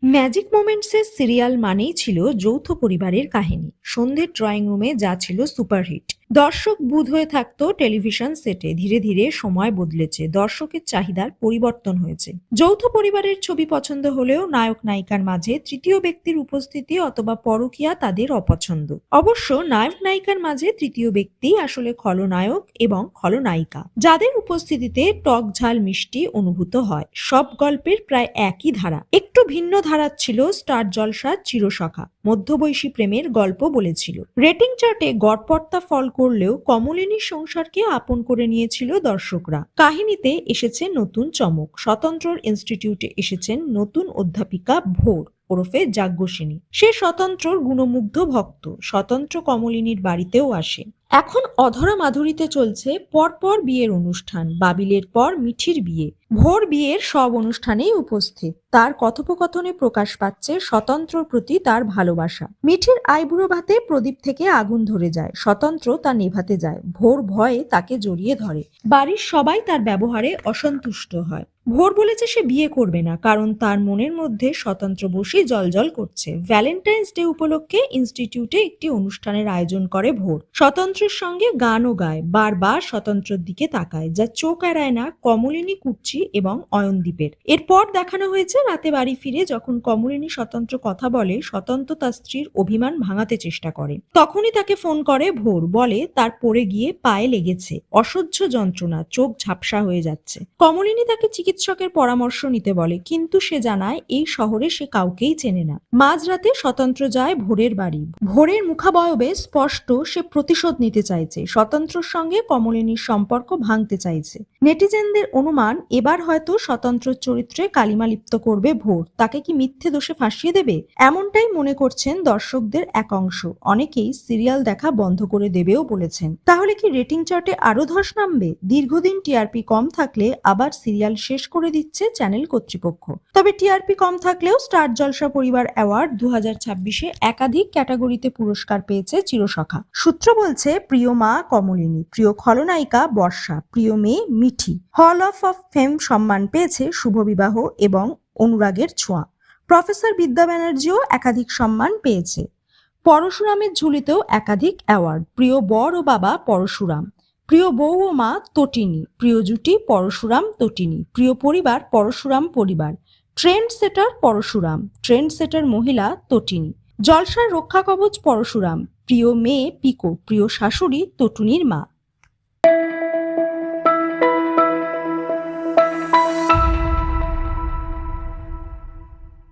Magic মোমেন্টসের serial মানেই ছিল যৌথ পরিবারের কাহিনী। সন্ধ্যের ড্রয়িং রুমে যা ছিল সুপারহিট, দর্শক বুঁদ হয়ে থাকতো টেলিভিশন সেটে। ধীরে ধীরে সময় বদলেছে, দর্শকের চাহিদার পরিবর্তন হয়েছে। যৌথ পরিবারের ছবি পছন্দ হলেও নায়ক নায়িকার মাঝে তৃতীয় ব্যক্তির উপস্থিতি অথবা পরকীয়া তাদের অপছন্দ। অবশ্য নায়ক নায়িকার মাঝে তৃতীয় ব্যক্তি আসলে খলনায়ক এবং খলনায়িকা, যাদের উপস্থিতিতে টক ঝাল মিষ্টি অনুভূত হয়। সব গল্পের প্রায় একই ধারা, একটু ভিন্ন ধারার ছিল স্টার জলসার চিরসখা। মধ্যবয়সী প্রেমের গল্প বলেছিল। রেটিং চার্টে গড়পড়তা ফল করলেও কমলিনীর সংসারকে আপন করে নিয়েছিল দর্শকরা। কাহিনীতে এসেছে নতুন চমক। স্বতন্ত্রর ইনস্টিটিউটে এসেছেন নতুন অধ্যাপিকা ভোর ওরফে যাজ্ঞসিনী। সে স্বতন্ত্রর গুণমুগ্ধ ভক্ত। স্বতন্ত্র কমলিনীর বাড়িতেও আসে। এখন অধরা মাধুরীতে চলছে পরপর বিয়ের অনুষ্ঠান। বাবিলের পর মিঠির বিয়ে। ভোর বিয়ের সব অনুষ্ঠানেই উপস্থিত। তার কথোপকথনে প্রকাশ পাচ্ছে স্বতন্ত্রর প্রতি তার ভালোবাসা। মিঠির আইবুড়ো ভাতে প্রদীপ থেকে আগুন ধরে যায়। স্বতন্ত্র তা নেভাতে যায়। ভোর ভয়ে তাকে জড়িয়ে ধরে। বাড়ির সবাই তার ব্যবহারে অসন্তুষ্ট হয়। ভোর বলেছে সে বিয়ে করবে না, কারণ তার মনের মধ্যে স্বতন্ত্র বসে জলজল করছে। ভ্যালেন্টাইন্স ডে উপলক্ষে ইনস্টিটিউটে একটি অনুষ্ঠানের আয়োজন করে ভোর। স্বতন্ত্রের সঙ্গে গানও গায়। বারবার স্বতন্ত্রের দিকে তাকায়, যা চোখ এড়ায় না কমলিনী, কুচ্চি এবং অয়নদীপের। এরপর দেখানো হয়েছে রাতে বাড়ি ফিরে যখন কমলিনী স্বতন্ত্র কথা বলে, স্বতন্ত্র তার স্ত্রীর অভিমান ভাঙাতে চেষ্টা করে। তখনই তাকে ফোন করে ভোর, বলে তার পড়ে গিয়ে পায়ে লেগেছে, অসহ্য যন্ত্রণা, চোখ ঝাপসা হয়ে যাচ্ছে। কমলিনী তাকে চিকিৎসকের পরামর্শ নিতে বলে, কিন্তু সে জানায় এই শহরে সে কাউকেই চেনে না। মাঝরাতে স্বতন্ত্র যায় ভোরের বাড়ি। ভোরের মুখাবয়বে স্পষ্ট সে প্রতিশোধ নিতে চাইছে। স্বতন্ত্রর সঙ্গে কমলিনীর সম্পর্ক ভাঙতে চাইছে। নেটিজেনদের অনুমান এবার হয়তো স্বতন্ত্র চরিত্রে কালিমা লিপ্ত করবে ভোর। তাকে কি মিথ্যে দোষে ফাঁসিয়ে দেবে? এমনটাই মনে করছেন দর্শকদের এক অংশ। অনেকেই সিরিয়াল দেখা বন্ধ করে দেবেও বলেছেন। তাহলে কি রেটিং চার্টে আরো ধস নামবে? দীর্ঘদিন টিআরপি কম থাকলে আবার সিরিয়াল শেষ করে দিচ্ছে চ্যানেল কর্তৃপক্ষ। তবে টিআরপি কম থাকলেও স্টার জলসা পরিবার অ্যাওয়ার্ড 2026-এ একাধিক ক্যাটাগরিতে পুরস্কার পেয়েছে চিরসখা। সূত্র বলছে, প্রিয় মা কমলিনী, প্রিয় খলনায়িকা বর্ষা, প্রিয় মেয়ে মিঠি। হল অফ ফেম সম্মান পেয়েছে শুভবিবাহ এবং অনুরাগের ছোঁয়া। প্রফেসর বিদ্যা ব্যানার্জিও একাধিক সম্মান পেয়েছে। পরশুরামের ঝুলিতেও একাধিক অ্যাওয়ার্ড। প্রিয় বর ও বাবা পরশুরাম, প্রিয় বউ ও মা তটিনী, প্রিয় জুটি পরশুরাম তটিনী, প্রিয় পরিবার পরশুরাম পরিবার, ট্রেন্ড সেটার পরশুরাম, ট্রেন্ড সেটার মহিলা তটিনী, জলসার রক্ষা কবচ পরশুরাম, প্রিয় মেয়ে পিকো, প্রিয় শাশুড়ি তটুনির মা।